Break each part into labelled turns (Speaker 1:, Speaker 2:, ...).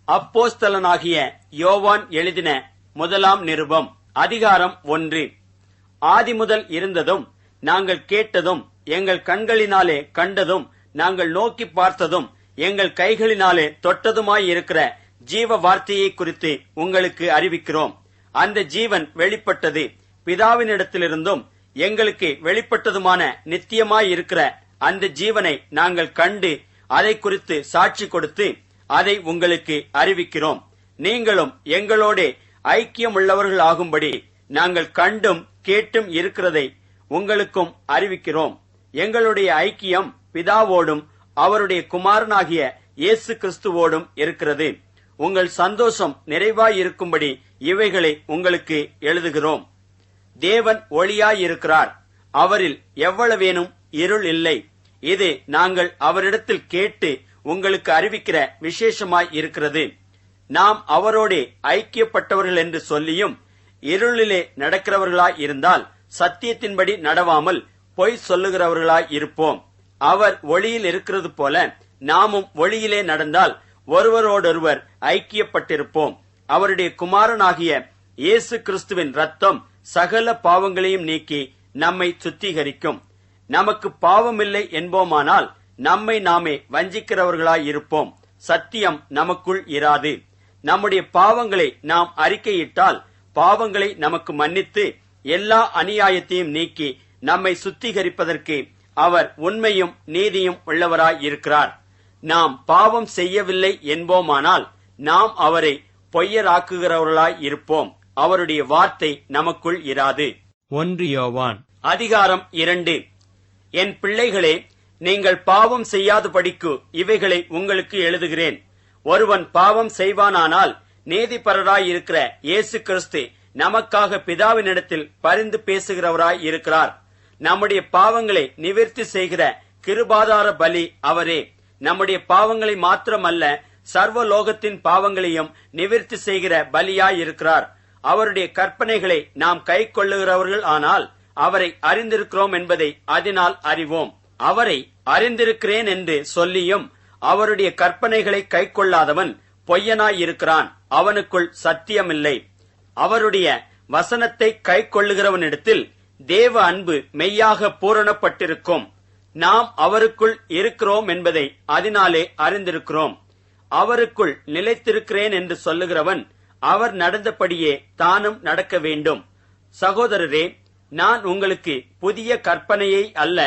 Speaker 1: அப்போஸ்தலனாகிய யோவான் எழுதின முதலாம் நிருபம். அதிகாரம் 1. ஆதிமுதல் இருந்ததும் நாங்கள் கேட்டதும் எங்கள் கண்களினாலே கண்டதும் நாங்கள் நோக்கி பார்த்ததும் எங்கள் கைகளினாலே தொட்டதுமாயிருக்கிற ஜீவ வார்த்தையை குறித்து உங்களுக்கு அறிவிக்கிறோம். அந்த ஜீவன் வெளிப்பட்டது, பிதாவினிடத்திலிருந்தும் எங்களுக்கு வெளிப்பட்டதுமான நித்தியமாயிருக்கிற அந்த ஜீவனை நாங்கள் கண்டு அதை குறித்து சாட்சி கொடுத்து அதை உங்களுக்கு அறிவிக்கிறோம். நீங்களும் எங்களோட ஐக்கியமுள்ளவர்கள் ஆகும்படி நாங்கள் கண்டும் கேட்டும் இருக்கிறதை உங்களுக்கும் அறிவிக்கிறோம். எங்களுடைய ஐக்கியம் பிதாவோடும் அவருடைய குமாரனாகிய இயேசு கிறிஸ்துவோடும் இருக்கிறது. உங்கள் சந்தோஷம் நிறைவாயிருக்கும்படி இவைகளை உங்களுக்கு எழுதுகிறோம். தேவன் ஒளியாயிருக்கிறார், அவரில் எவ்வளவேனும் இருள் இல்லை. இது நாங்கள் அவரிடத்தில் கேட்டு உங்களுக்கு அறிவிக்கிற விசேஷமாய் இருக்கிறது. நாம் அவரோடு ஐக்கியப்பட்டவர்கள் என்று சொல்லியும் இருளிலே நடக்கிறவர்களாய் இருந்தால் சத்தியத்தின்படி நடவாமல் பொய் சொல்லுகிறவர்களாய் இருப்போம். அவர் ஒளியில் இருக்கிறது போல நாமும் ஒளியிலே நடந்தால் ஒருவரோடொருவர் ஐக்கியப்பட்டிருப்போம். அவருடைய குமாரனாகிய இயேசு கிறிஸ்துவின் ரத்தம் சகல பாவங்களையும் நீக்கி நம்மை சுத்திகரிக்கும். நமக்கு பாவமில்லை என்போமானால் நம்மை நாமே வஞ்சிக்கிறவர்களாய் இருப்போம், சத்தியம் நமக்குள் இராது. நம்முடைய பாவங்களை நாம் அறிக்கையிட்டால் பாவங்களை நமக்கு மன்னித்து எல்லா அநியாயத்தையும் நீக்கி நம்மை சுத்திகரிப்பதற்கு அவர் உண்மையும் நீதியும் உள்ளவராய் இருக்கிறார். நாம் பாவம் செய்யவில்லை என்போமானால் நாம் அவரை பொய்யராக்குகிறவர்களாய் இருப்போம், அவருடைய வார்த்தை நமக்குள் இராது. 1 யோவான் அதிகாரம் 2. என் பிள்ளைகளே, நீங்கள் பாவம் செய்யாதபடிக்கு இவைகளை உங்களுக்கு எழுதுகிறேன். ஒருவன் பாவம் செய்வானானால் நீதிபரராயிருக்கிற இயேசு கிறிஸ்து நமக்காக பிதாவினிடத்தில் பரிந்து பேசுகிறவராய் இருக்கிறார். நம்முடைய பாவங்களை நிவர்த்தி செய்கிற கிருபாதார பலி அவரே. நம்முடைய பாவங்களை மாத்திரமல்ல, சர்வலோகத்தின் பாவங்களையும் நிவர்த்தி செய்கிற பலியாயிருக்கிறார். அவருடைய கற்பனைகளை நாம் கை கொள்ளுகிறவர்கள் ஆனால் அவரை அறிந்திருக்கிறோம் என்பதை அதனால் அறிவோம். அவரை அறிந்திருக்கிறேன் என்று சொல்லியும் அவருடைய கற்பனைகளை கை கொள்ளாதவன் பொய்யனாயிருக்கிறான், அவனுக்குள் சத்தியமில்லை. அவருடைய வசனத்தை கை கொள்ளுகிறவனிடத்தில் தேவ அன்பு மெய்யாக பூரணப்பட்டிருக்கும். நாம் அவருக்குள் இருக்கிறோம் என்பதை அதனாலே அறிந்திருக்கிறோம். அவருக்குள் நிலைத்திருக்கிறேன் என்று சொல்லுகிறவன் அவர் நடந்தபடியே தானும் நடக்க வேண்டும். சகோதரரே, நான் உங்களுக்கு புதிய கற்பனையை அல்ல,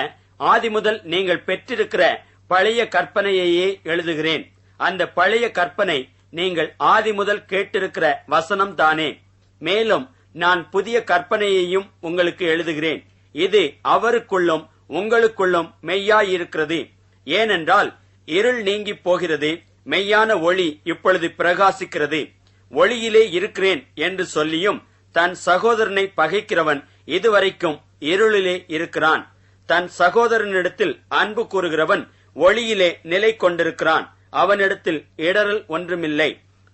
Speaker 1: ஆதிமுதல் நீங்கள் பெற்றிருக்கிற பழைய கற்பனையையே எழுதுகிறேன். அந்த பழைய கற்பனை நீங்கள் ஆதிமுதல் கேட்டிருக்கிற வசனம் தானே. மேலும் நான் புதிய கற்பனையையும் உங்களுக்கு எழுதுகிறேன். இது அவருக்குள்ளும் உங்களுக்குள்ளும் மெய்யாயிருக்கிறது. ஏனென்றால் இருள் நீங்கி போகிறது, மெய்யான ஒளி இப்பொழுது பிரகாசிக்கிறது. ஒளியிலே இருக்கிறேன் என்று சொல்லியும் தன் சகோதரனை பகைக்கிறவன் இதுவரைக்கும் இருளிலே இருக்கிறான். தன் சகோதரனிடத்தில் அன்பு கூறுகிறவன் ஒளியிலே நிலை கொண்டிருக்கிறான், அவனிடத்தில் இடரல் ஒன்றுமில்லை.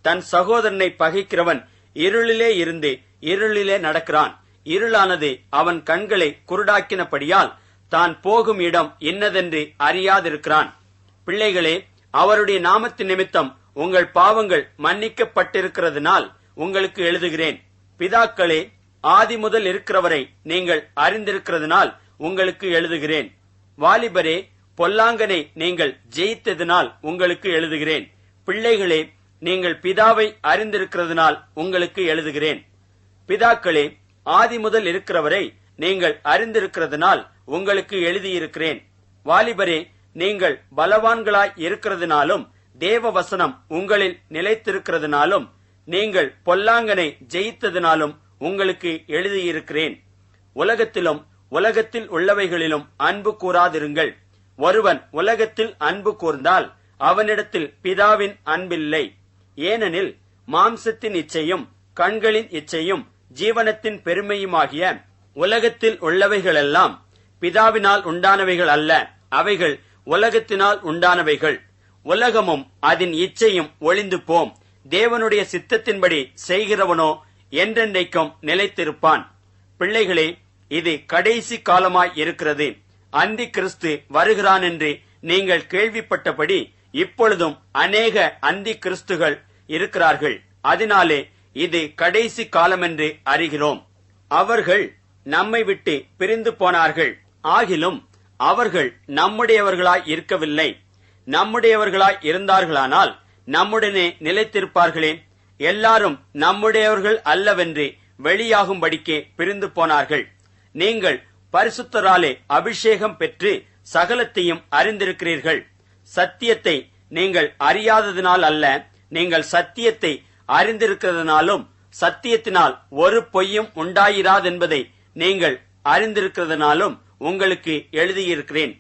Speaker 1: தன் சகோதரனை பகைக்கிறவன் இருளிலே இருந்து இருளிலே நடக்கிறான். இருளானது அவன் கண்களை குருடாக்கினபடியால் தான் போகும் இடம் இன்னதென்று அறியாதிருக்கிறான். பிள்ளைகளே, அவருடைய நாமத்தின் நிமித்தம் உங்கள் பாவங்கள் மன்னிக்கப்பட்டிருக்கிறதுனால் உங்களுக்கு எழுதுகிறேன். பிதாக்களே, ஆதிமுதல் இருக்கிறவரை நீங்கள் அறிந்திருக்கிறதுனால் உங்களுக்கு எழுதுகிறேன். வாலிபரே, பொல்லாங்கனை நீங்கள் ஜெயித்ததினால் உங்களுக்கு எழுதுகிறேன். பிள்ளைகளே, நீங்கள் பிதாவை அறிந்திருக்கிறதுனால் உங்களுக்கு எழுதுகிறேன். பிதாக்களே, ஆதிமுதல் இருக்கிறவரை நீங்கள் அறிந்திருக்கிறதுனால் உங்களுக்கு எழுதியிருக்கிறேன். வாலிபரே, நீங்கள் பலவான்களாய் இருக்கிறதுனாலும் தேவ வசனம் உங்களில் நிலைத்திருக்கிறதுனாலும் நீங்கள் பொல்லாங்கனை ஜெயித்ததினாலும் உங்களுக்கு எழுதியிருக்கிறேன். உலகத்திலும் உலகத்தில் உள்ளவைகளிலும் அன்பு கூறாதிருங்கள். ஒருவன் உலகத்தில் அன்பு கூர்ந்தால் அவனிடத்தில் பிதாவின் அன்பில்லை. ஏனெனில் மாம்சத்தின் இச்சையும் கண்களின் இச்சையும் ஜீவனத்தின் பெருமையுமாகிய உலகத்தில் உள்ளவைகளெல்லாம் பிதாவினால் உண்டானவைகள் அல்ல, அவைகள் உலகத்தினால் உண்டானவைகள். உலகமும் அதன் இச்சையும் ஒளிந்து போம், தேவனுடைய சித்தத்தின்படி செய்கிறவனோ என்றென்றைக்கும் நிலைத்திருப்பான். பிள்ளைகளே, இது கடைசி காலமாய் இருக்கிறது. அந்தி கிறிஸ்து வருகிறான் என்று நீங்கள் கேள்விப்பட்டபடி இப்பொழுதும் அநேக அந்தி கிறிஸ்துகள் இருக்கிறார்கள். அதனாலே இது கடைசி காலமென்று அறிகிறோம். அவர்கள் நம்மை விட்டு பிரிந்து போனார்கள். ஆகிலும் அவர்கள் நம்முடையவர்களாய் இருக்கவில்லை. நம்முடையவர்களாய் இருந்தார்களானால் நம்முடனே நிலைத்திருப்பார்களே. எல்லாரும் நம்முடையவர்கள் அல்லவென்று வெளியாகும்படிக்கே பிரிந்து போனார்கள். நீங்கள் பரிசுத்தராலே அபிஷேகம் பெற்று சகலத்தையும் அறிந்திருக்கிறீர்கள். சத்தியத்தை நீங்கள் அறியாததினால் அல்ல, நீங்கள் சத்தியத்தை அறிந்திருக்கிறதுனாலும் சத்தியத்தினால் ஒரு பொய்யும் உண்டாயிராதென்பதை நீங்கள் அறிந்திருக்கிறதுனாலும் உங்களுக்கு எழுதியிருக்கிறேன்.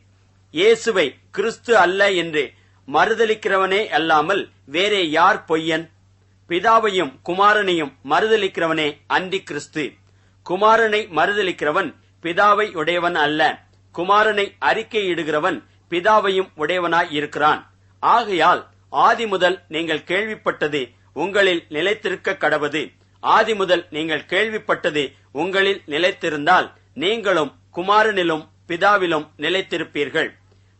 Speaker 1: இயேசுவை கிறிஸ்து அல்ல என்று மறுதலிக்கிறவனே அல்லாமல் வேறே யார் பொய்யன்? பிதாவையும் குமாரனையும் மறுதலிக்கிறவனே அந்தி கிறிஸ்து. குமாரனை மறுதலிக்கிறவன் பிதாவை உடையவன் அல்ல. குமாரனை அறிக்கையிடுகிறவன் பிதாவையும் உடையவனாய் இருக்கிறான். ஆகையால் ஆதி முதல் நீங்கள் கேள்விப்பட்டது உங்களில் நிலைத்திருக்க கடவது. ஆதி முதல் நீங்கள் கேள்விப்பட்டது உங்களில் நிலைத்திருந்தால் நீங்களும் குமாரனிலும் பிதாவிலும் நிலைத்திருப்பீர்கள்.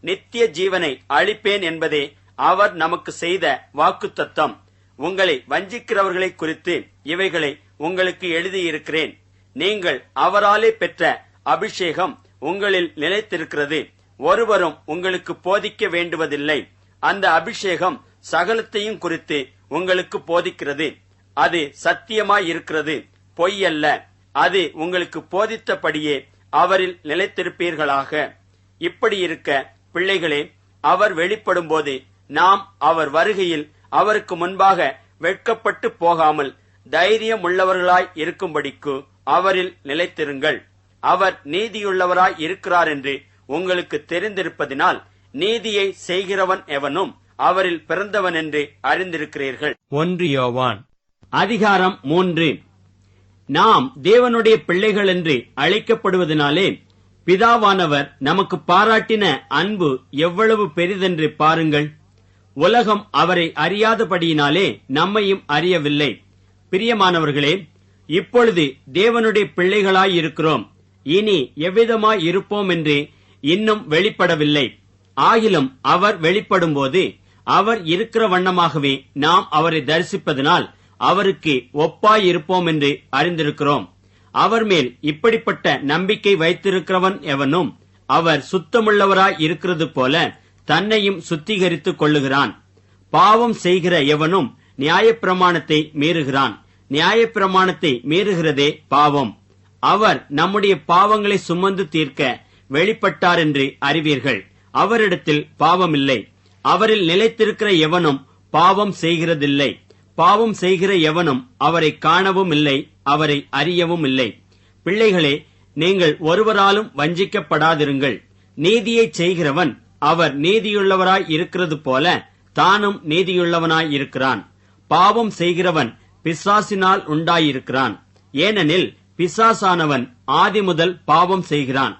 Speaker 1: நித்திய ஜீவனை அளிப்பேன் என்பதே அவர் நமக்கு செய்த வாக்குத்தத்தம். உங்களை வஞ்சிக்கிறவர்களை குறித்து இவைகளை உங்களுக்கு எழுதியிருக்கிறேன். நீங்கள் அவராலே பெற்ற அபிஷேகம் உங்களில் நிலைத்திருக்கிறது. ஒருவரும் உங்களுக்கு போதிக்க வேண்டுவதில்லை. அந்த அபிஷேகம் சகலத்தையும் குறித்து உங்களுக்கு போதிக்கிறது. அது சத்தியமாயிருக்கிறது, பொய்யல்ல. அது உங்களுக்கு போதித்தபடியே அவரில் நிலைத்திருப்பீர்களாக. இப்படி இருக்க பிள்ளைகளே, அவர் வெளிப்படும் போது நாம் அவர் வருகையில் அவருக்கு முன்பாக வெட்கப்பட்டு போகாமல் தைரியம் உள்ளவர்களாய் இருக்கும்படிக்கு அவரில் நிலைத்திருங்கள். அவர் நீதியுள்ளவராய் இருக்கிறார் என்று உங்களுக்கு தெரிந்திருப்பதினால் நீதியை செய்கிறவன் எவனும் அவரில் பிறந்தவன் என்று அறிந்திருக்கிறீர்கள். 1 யோவான் அதிகாரம் 3. நாம் தேவனுடைய பிள்ளைகள் என்று அழைக்கப்படுவதனாலே பிதாவானவர் நமக்கு பாராட்டின அன்பு எவ்வளவு பெரிதென்று பாருங்கள். உலகம் அவரை அறியாதபடியினாலே நம்மையும் அறியவில்லை. பிரியமானவர்களே, இப்பொழுது தேவனுடைய பிள்ளைகளாயிருக்கிறோம். இனி எவ்விதமாய் இருப்போம் என்று இன்னும் வெளிப்படவில்லை. ஆகிலும் அவர் வெளிப்படும்போது அவர் இருக்கிற வண்ணமாகவே நாம் அவரை தரிசிப்பதனால் அவருக்கு ஒப்பாயிருப்போம் என்று அறிந்திருக்கிறோம். அவர் மேல் இப்படிப்பட்ட நம்பிக்கை வைத்திருக்கிறவன் எவனும் அவர் சுத்தமுள்ளவராய் இருக்கிறது போல தன்னையும் சுத்திகரித்துக் கொள்ளுகிறான். பாவம் செய்கிற எவனும் நியாயப்பிரமாணத்தை மீறுகிறான். நியாயப்பிரமாணத்தை மீறுகிறதே பாவம். அவர் நம்முடைய பாவங்களை சுமந்து தீர்க்க வெளிப்பட்டார் என்று அறிவீர்கள். அவரிடத்தில் பாவமில்லை. அவரில் நிலைத்திருக்கிற எவனும் பாவம் செய்கிறதில்லை. பாவம் செய்கிற எவனும் அவரை காணவும் இல்லை, அவரை அறியவும் இல்லை. பிள்ளைகளே, நீங்கள் ஒருவராலும் வஞ்சிக்கப்படாதிருங்கள். நீதியைச் செய்கிறவன் அவர் நீதியுள்ளவராய் இருக்கிறது போல தானும் நீதியுள்ளவனாய் இருக்கிறான். பாவம் செய்கிறவன் பிசாசினால் உண்டாயிருக்கிறான். ஏனெனில் பிசாசானவன் ஆதி முதல் பாவம் செய்கிறான்.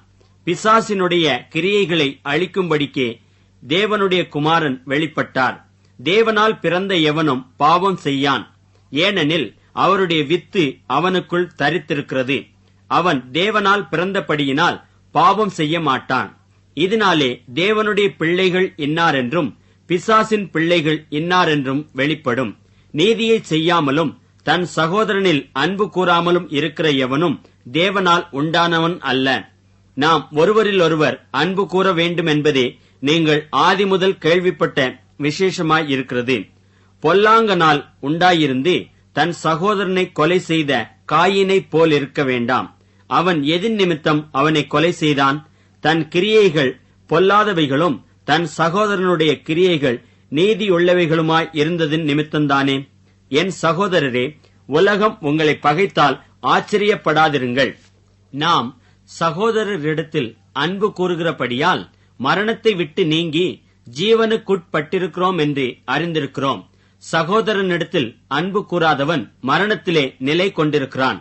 Speaker 1: பிசாசினுடைய கிரியைகளை அழிக்கும்படிக்கே தேவனுடைய குமாரன் வெளிப்பட்டார். தேவனால் பிறந்த எவனும் பாவம் செய்யான். ஏனெனில் அவருடைய வித்து அவனுக்குள் தரித்திருக்கிறது. அவன் தேவனால் பிறந்தபடியினால் பாவம் செய்ய மாட்டான். இதனாலே தேவனுடைய பிள்ளைகள் இன்னாரென்றும் பிசாசின் பிள்ளைகள் இன்னாரென்றும் வெளிப்படும். நீதியை செய்யாமலும் தன் சகோதரனில் அன்பு கூறாமலும் இருக்கிற எவனும் தேவனால் உண்டானவன் அல்ல. நாம் ஒருவரிலொருவர் அன்பு கூற வேண்டும் என்பதே நீங்கள் ஆதி முதல் கேள்விப்பட்ட விசேஷமாய் இருக்கிறது. பொல்லாங்கனால் உண்டாயிருந்து தன் சகோதரனை கொலை செய்த காயினைப் போல் இருக்க வேண்டாம். அவன் எதின் நிமித்தம் அவனை கொலை செய்தான்? தன் கிரியைகள் பொல்லாதவைகளும் தன் சகோதரனுடைய கிரியைகள் நீதியுள்ளவைகளுமாய் இருந்ததின் நிமித்தம்தானே. என் சகோதரரே, உலகம் உங்களை பகைத்தால் ஆச்சரியப்படாதிருங்கள். நாம் சகோதரரிடத்தில் அன்பு கூறுகிறபடியால் மரணத்தை விட்டு நீங்கி ஜீவனுக்குட்பட்டிருக்கிறோம் என்று அறிந்திருக்கிறோம். சகோதரனிடத்தில் அன்பு கூறாதவன் மரணத்திலே நிலை கொண்டிருக்கிறான்.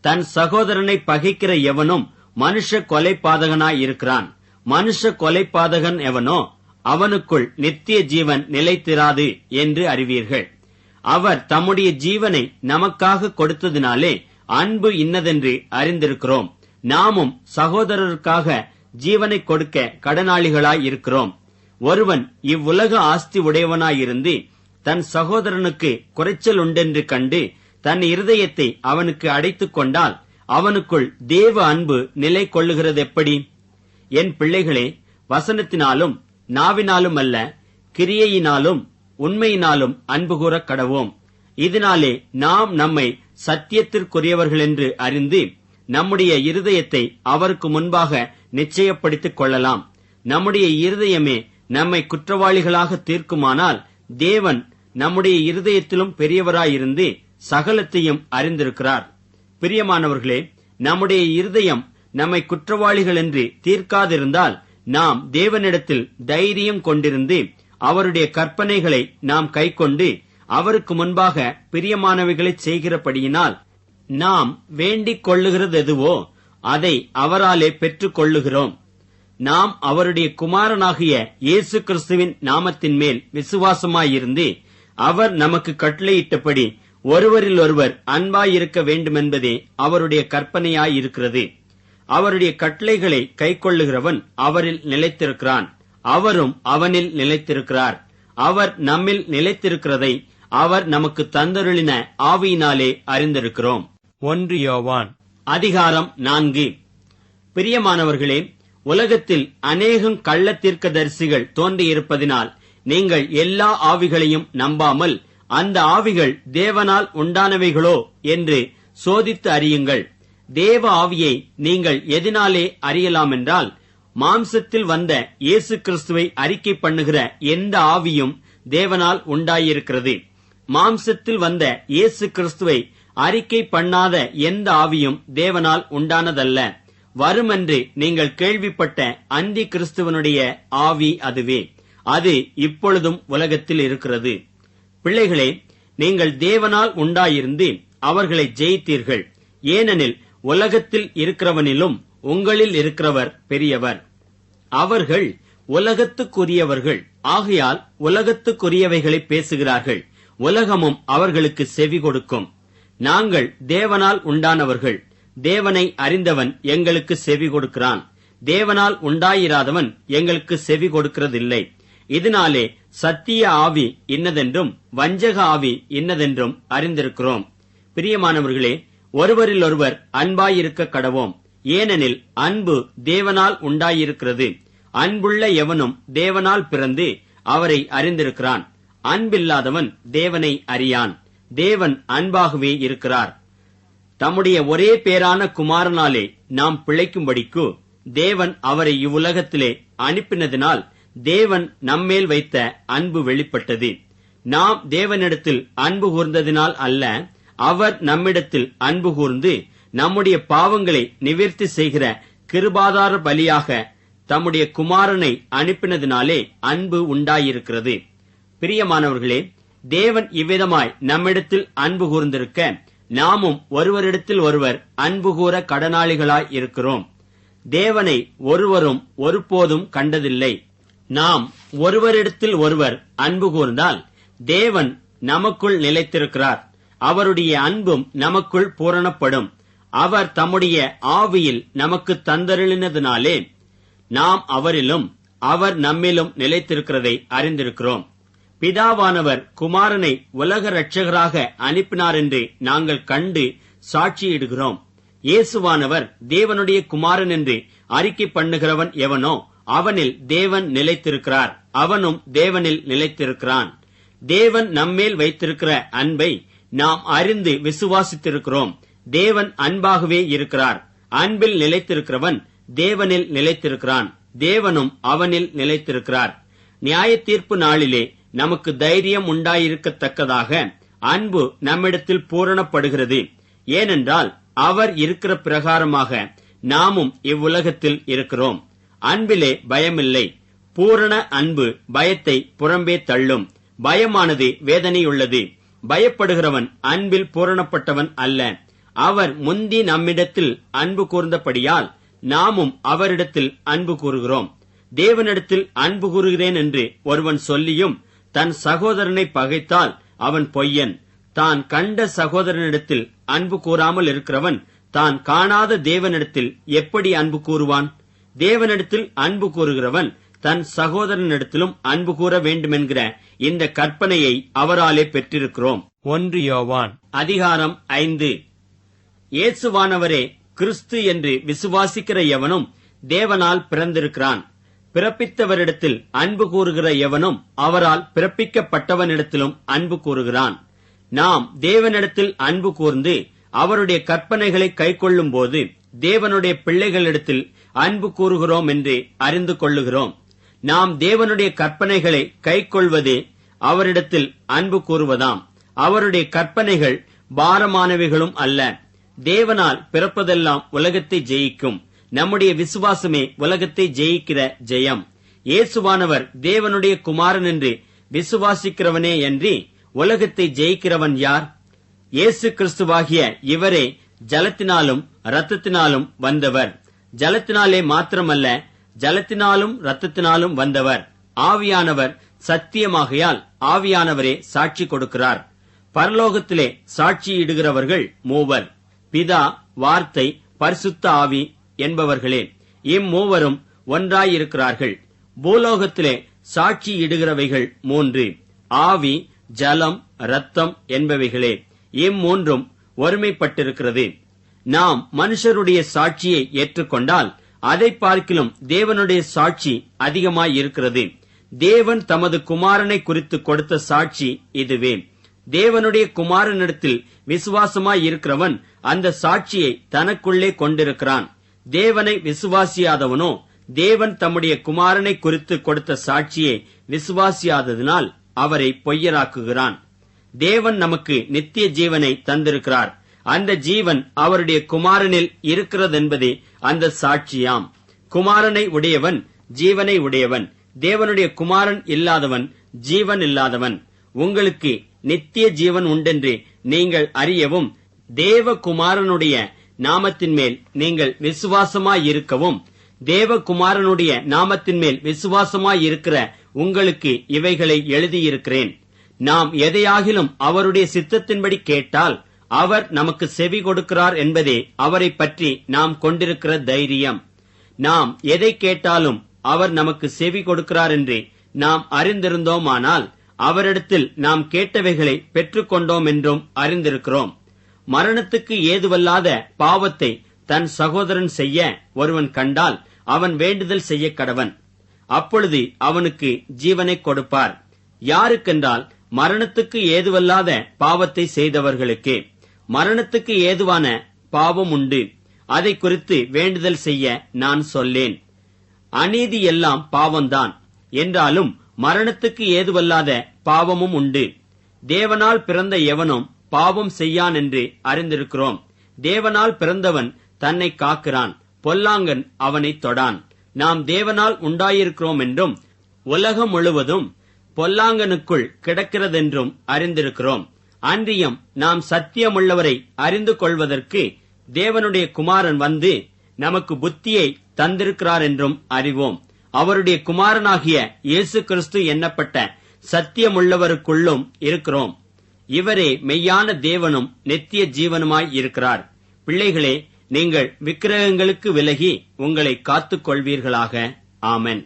Speaker 1: தன் சகோதரனை பகைக்கிற எவனும் மனுஷ கொலைபாதகனாயிருக்கிறான். மனுஷ கொலைபாதகன் எவனோ அவனுக்குள் நித்திய ஜீவன் நிலைத்திராது என்று அறிவீர்கள். அவர் தம்முடைய ஜீவனை நமக்காக கொடுத்ததினாலே அன்பு இன்னதென்று அறிந்திருக்கிறோம். நாமும் சகோதரருக்காக ஜீவனை கொடுக்க கடனாளிகளாய் இருக்கிறோம். ஒருவன் இவ்வுலக ஆஸ்தி உடையவனாயிருந்து தன் சகோதரனுக்கு குறைச்சல் உண்டென்று கண்டு தன் இருதயத்தை அவனுக்கு அடைத்துக் கொண்டால் அவனுக்குள் தேவ அன்பு நிலை கொள்ளுகிறது எப்படி? என் பிள்ளைகளே, வசனத்தினாலும் நாவினாலும் அல்ல, கிரியையினாலும் உண்மையினாலும் அன்பு கூற கடவோம். இதனாலே நாம் நம்மை சத்தியத்திற்குரியவர்கள் என்று அறிந்து நம்முடைய இருதயத்தை அவருக்கு முன்பாக நிச்சயப்படுத்திக் கொள்ளலாம். நம்முடைய இருதயமே நம்மை குற்றவாளிகளாக தீர்க்குமானால் தேவன் நம்முடைய இருதயத்திலும் பெரியவராயிருந்து சகலத்தையும் அறிந்திருக்கிறார். பிரியமானவர்களே, நம்முடைய இருதயம் நம்மை குற்றவாளிகள் என்று தீர்க்காதிருந்தால் நாம் தேவனிடத்தில் தைரியம் கொண்டிருந்து அவருடைய கற்பனைகளை நாம் கைக்கொண்டு அவருக்கு முன்பாக பிரியமானவைகளை செய்கிறபடியினால் நாம் வேண்டிக் கொள்ளுகிறது எதுவோ அதை அவராலே பெற்றுக் கொள்ளுகிறோம். நாம் அவருடைய குமாரனாகிய இயேசு கிறிஸ்துவின் நாமத்தின் மேல் விசுவாசமாயிருந்து அவர் நமக்கு கட்டளையிட்டபடி ஒருவரில் ஒருவர் அன்பாயிருக்க வேண்டுமென்பதே அவருடைய கற்பனையாயிருக்கிறது. அவருடைய கட்டளைகளை கைக்கொள்ளுகிறவன் அவரில் நிலைத்திருக்கிறான், அவரும் அவனில் நிலைத்திருக்கிறார். அவர் நம்மில் நிலைத்திருக்கிறதை அவர் நமக்கு தந்தருளின ஆவியினாலே அறிந்திருக்கிறோம். 1 யோவான் அதிகாரம் 4. பிரியமானவர்களே, உலகத்தில் அநேகம் கள்ள தீர்க்கதரிசிகள் தோன்றியிருப்பதினால் நீங்கள் எல்லா ஆவிகளையும் நம்பாமல் அந்த ஆவிகள் தேவனால் உண்டானவைகளோ என்று சோதித்து அறியுங்கள். தேவ ஆவியை நீங்கள் எதினாலே அறியலாம் என்றால், மாம்சத்தில் வந்த இயேசு கிறிஸ்துவை அறிக்கை பண்ணுகிற எந்த ஆவியும் தேவனால் உண்டாயிருக்கிறது. மாம்சத்தில் வந்த இயேசு கிறிஸ்துவை அறிக்கை பண்ணாத எந்த ஆவியும் தேவனால் உண்டானதல்ல. வருமென்று நீங்கள் கேள்விப்பட்ட அந்தி கிறிஸ்துவனுடைய ஆவி அதுவே. அது இப்பொழுதும் உலகத்தில் இருக்கிறது. பிள்ளைகளே, நீங்கள் தேவனால் உண்டாயிருந்து அவர்களை ஜெயித்தீர்கள். ஏனெனில் உலகத்தில் இருக்கிறவனிலும் உங்களில் இருக்கிறவர் பெரியவர். அவர்கள் உலகத்துக்குரியவர்கள் ஆகையால் உலகத்துக்குரியவைகளை பேசுகிறார்கள். உலகமும் அவர்களுக்கு செவி கொடுக்கும். நாங்கள் தேவனால் உண்டானவர்கள். தேவனை அறிந்தவன் எங்களுக்கு செவி கொடுக்கிறான். தேவனால் உண்டாயிராதவன் எங்களுக்கு செவி கொடுக்கிறதில்லை. இதனாலே சத்திய ஆவி இன்னதென்றும் வஞ்சக ஆவி இன்னதென்றும் அறிந்திருக்கிறோம். பிரியமானவர்களே, ஒருவரில் ஒருவர் அன்பாயிருக்க கடவோம். ஏனெனில் அன்பு தேவனால் உண்டாயிருக்கிறது. அன்புள்ள எவனும் தேவனால் பிறந்து அவரை அறிந்திருக்கிறான். அன்பில்லாதவன் தேவனை அறியான். தேவன் அன்பாகவே இருக்கிறார். தம்முடைய ஒரே பேரான குமாரனாலே நாம் பிழைக்கும்படிக்கு தேவன் அவரை இவ்வுலகத்திலே அனுப்பினதினால் தேவன் நம்மேல் வைத்த அன்பு வெளிப்பட்டது. நாம் தேவனிடத்தில் அன்பு கூர்ந்ததினால் அல்ல, அவர் நம்மிடத்தில் அன்பு கூர்ந்து நம்முடைய பாவங்களை நிவர்த்தி செய்கிற கிருபாதார பலியாக தம்முடைய குமாரனை அனுப்பினதினாலே அன்பு உண்டாயிருக்கிறது. பிரியமானவர்களே, தேவன் இவ்விதமாய் நம்மிடத்தில் அன்பு கூர்ந்திருக்க நாமும் ஒருவரிடத்தில் ஒருவர் அன்பு கூற கடனாளிகளாய் இருக்கிறோம். தேவனை ஒருவரும் ஒருபோதும் கண்டதில்லை. நாம் ஒருவரிடத்தில் ஒருவர் அன்பு கூர்ந்தால் தேவன் நமக்குள் நிலைத்திருக்கிறார். அவருடைய அன்பும் நமக்குள் பூரணப்படும். அவர் தம்முடைய ஆவியில் நமக்கு தந்தருளினதினாலே நாம் அவரிலும் அவர் நம்மிலும் நிலைத்திருக்கிறதை அறிந்திருக்கிறோம். பிதாவானவர் குமாரனை உலக இரட்சகராக அனுப்பினார் என்று நாங்கள் கண்டு சாட்சியிடுகிறோம். இயேசுவானவர் தேவனுடைய குமாரன் என்று அறிக்கை பண்ணுகிறவன் எவனோ அவனில் தேவன் நிலைத்திருக்கிறார், அவனும் தேவனில் நிலைத்திருக்கிறான். தேவன் நம்மேல் வைத்திருக்கிற அன்பை நாம் அறிந்து விசுவாசித்திருக்கிறோம். தேவன் அன்பாகவே இருக்கிறார். அன்பில் நிலைத்திருக்கிறவன் தேவனில் நிலைத்திருக்கிறான், தேவனும் அவனில் நிலைத்திருக்கிறார். நியாய தீர்ப்பு நாளிலே நமக்கு தைரியம் உண்டாயிருக்கத்தக்கதாக அன்பு நம்மிடத்தில் பூரணப்படுகிறது. ஏனென்றால் அவர் இருக்கிற பிரகாரமாக நாமும் இவ்வுலகத்தில் இருக்கிறோம். அன்பிலே பயமில்லை. பூரண அன்பு பயத்தை புறம்பே தள்ளும். பயமானது வேதனையுள்ளது. பயப்படுகிறவன் அன்பில் பூரணப்பட்டவன் அல்ல. அவர் முந்தி நம்மிடத்தில் அன்பு கூர்ந்தபடியால் நாமும் அவரிடத்தில் அன்பு கூறுகிறோம். தேவனிடத்தில் அன்பு கூறுகிறேன் என்று ஒருவன் சொல்லியும் தன் சகோதரனை பகைத்தால் அவன் பொய்யன். தான் கண்ட சகோதரனிடத்தில் அன்பு கூறாமல் இருக்கிறவன் தான் காணாத தேவனிடத்தில் எப்படி அன்பு கூறுவான்? தேவனிடத்தில் அன்பு கூறுகிறவன் தன் சகோதரனிடத்திலும் அன்பு கூற வேண்டுமென்கிற இந்த கற்பனையை அவராலே பெற்றிருக்கிறோம். 1 யோவான் அதிகாரம் 5. இயேசுவானவரே கிறிஸ்து என்று விசுவாசிக்கிற எவனும் தேவனால் பிறந்திருக்கிறான். பிறப்பித்தவரிடத்தில் அன்பு கூறுகிற எவனும் அவரால் பிறப்பிக்கப்பட்டவனிடத்திலும் அன்பு கூறுகிறான். நாம் தேவனிடத்தில் அன்பு கூர்ந்து அவருடைய கற்பனைகளை கைக்கொள்ளும் போது தேவனுடைய பிள்ளைகளிடத்தில் அன்பு கூறுகிறோம் என்று அறிந்து கொள்ளுகிறோம். நாம் தேவனுடைய கற்பனைகளை கைக்கொள்வதே அவரிடத்தில் அன்பு கூறுவதாம். அவருடைய கற்பனைகள் பாரமானவைகளும் அல்ல. தேவனால் பிறப்பதெல்லாம் உலகத்தை ஜெயிக்கும். நம்முடைய விசுவாசமே உலகத்தை ஜெயிக்கிற ஜெயம். இயேசுவானவர் தேவனுடைய குமாரன் என்று விசுவாசிக்கிறவனே அன்றி உலகத்தை ஜெயிக்கிறவன் யார்? இயேசு கிறிஸ்துவாகிய இவரே ஜலத்தினாலும் இரத்தத்தினாலும் வந்தவர். ஜலத்தினாலே மாத்திரமல்ல, ஜலத்தினாலும் இரத்தத்தினாலும் வந்தவர். ஆவியானவர் சத்தியமாகையால் ஆவியானவரே சாட்சி கொடுக்கிறார். பரலோகத்திலே சாட்சியிடுகிறவர்கள் மூவர், பிதா, வார்த்தை, பரிசுத்த ஆவி என்பவர்களே. இம்மூவரும் ஒன்றாயிருக்கிறார்கள். பூலோகத்திலே சாட்சியிடுகிறவைகள் 3, ஆவி, ஜலம், இரத்தம் என்பவைகளே. இம்மூன்றும் ஒருமைப்பட்டிருக்கிறது. நாம் மனுஷருடைய சாட்சியை ஏற்றுக்கொண்டால் அதை பார்க்கிலும் தேவனுடைய சாட்சி அதிகமாயிருக்கிறது. தேவன் தமது குமாரனை குறித்து கொடுத்த சாட்சி இதுவே. தேவனுடைய குமாரனிடத்தில் விசுவாசமாயிருக்கிறவன் அந்த சாட்சியை தனக்குள்ளே கொண்டிருக்கிறான். தேவனை விசுவாசியாதவனோ தேவன் தம்முடைய குமாரனை குறித்து கொடுத்த சாட்சியை விசுவாசியாததினால் அவரை பொய்யராக்குகிறான். தேவன் நமக்கு நித்திய ஜீவனை தந்திருக்கிறார். அந்த ஜீவன் அவருடைய குமாரனில் இருக்கிறதென்பதே அந்த சாட்சியாம். குமாரனை உடையவன் ஜீவனை உடையவன். தேவனுடைய குமாரன் இல்லாதவன் ஜீவன் இல்லாதவன். உங்களுக்கு நித்திய ஜீவன் உண்டென்று நீங்கள் அறியவும் தேவகுமாரனுடைய நாமத்தின் மேல் நீங்கள் விசுவாசமாயிருக்கவும், தேவகுமாரனுடைய நாமத்தின் மேல் விசுவாசமாயிருக்கிற உங்களுக்கு இவைகளை எழுதியிருக்கிறேன். நாம் எதையாகிலும் அவருடைய சித்தத்தின்படி கேட்டால் அவர் நமக்கு செவி கொடுக்கிறார் என்பதே அவரை பற்றி நாம் கொண்டிருக்கிற தைரியம். நாம் எதை கேட்டாலும் அவர் நமக்கு செவி கொடுக்கிறார் என்று நாம் அறிந்திருந்தோமானால் அவரிடத்தில் நாம் கேட்டவைகளை பெற்றுக்கொண்டோம் என்றும் அறிந்திருக்கிறோம். மரணத்துக்கு ஏதுவல்லாத பாவத்தை தன் சகோதரன் செய்ய ஒருவன் கண்டால் அவன் வேண்டுதல் செய்ய கடவன். அப்பொழுது அவனுக்கு ஜீவனை கொடுப்பார். யாருக்கென்றால் மரணத்துக்கு ஏதுவல்லாத பாவத்தை செய்தவர்களுக்கே. மரணத்துக்கு ஏதுவான பாவம் உண்டு. அதை குறித்து வேண்டுதல் செய்ய நான் சொல்லேன். அநீதி எல்லாம் பாவம்தான் என்றாலும் மரணத்துக்கு ஏதுவல்லாத பாவமும் உண்டு. தேவனால் பிறந்த எவனும் பாவம் செய்யான் என்று அறிந்திருக்கிறோம். தேவனால் பிறந்தவன் தன்னை காக்கிறான், பொல்லாங்கன் அவனை தொடான். நாம் தேவனால் உண்டாயிருக்கிறோம் என்றும் உலகம் முழுவதும் பொல்லாங்கனுக்குள் கிடக்கிறதென்றும் அறிந்திருக்கிறோம். அன்றியும் நாம் சத்தியமுள்ளவரை அறிந்து கொள்வதற்கு தேவனுடைய குமாரன் வந்து நமக்கு புத்தியை தந்திருக்கிறார் என்றும் அறிவோம். அவருடைய குமாரனாகிய இயேசு கிறிஸ்து எண்ணப்பட்ட சத்தியமுள்ளவருக்குள்ளும் இருக்கிறோம். இவரே மெய்யான தேவனும் நித்திய ஜீவனுமாய் இருக்கிறார். பிள்ளைகளே, நீங்கள் விக்கிரகங்களுக்கு விலகி உங்களை காத்துக் கொள்வீர்களாக. ஆமென்.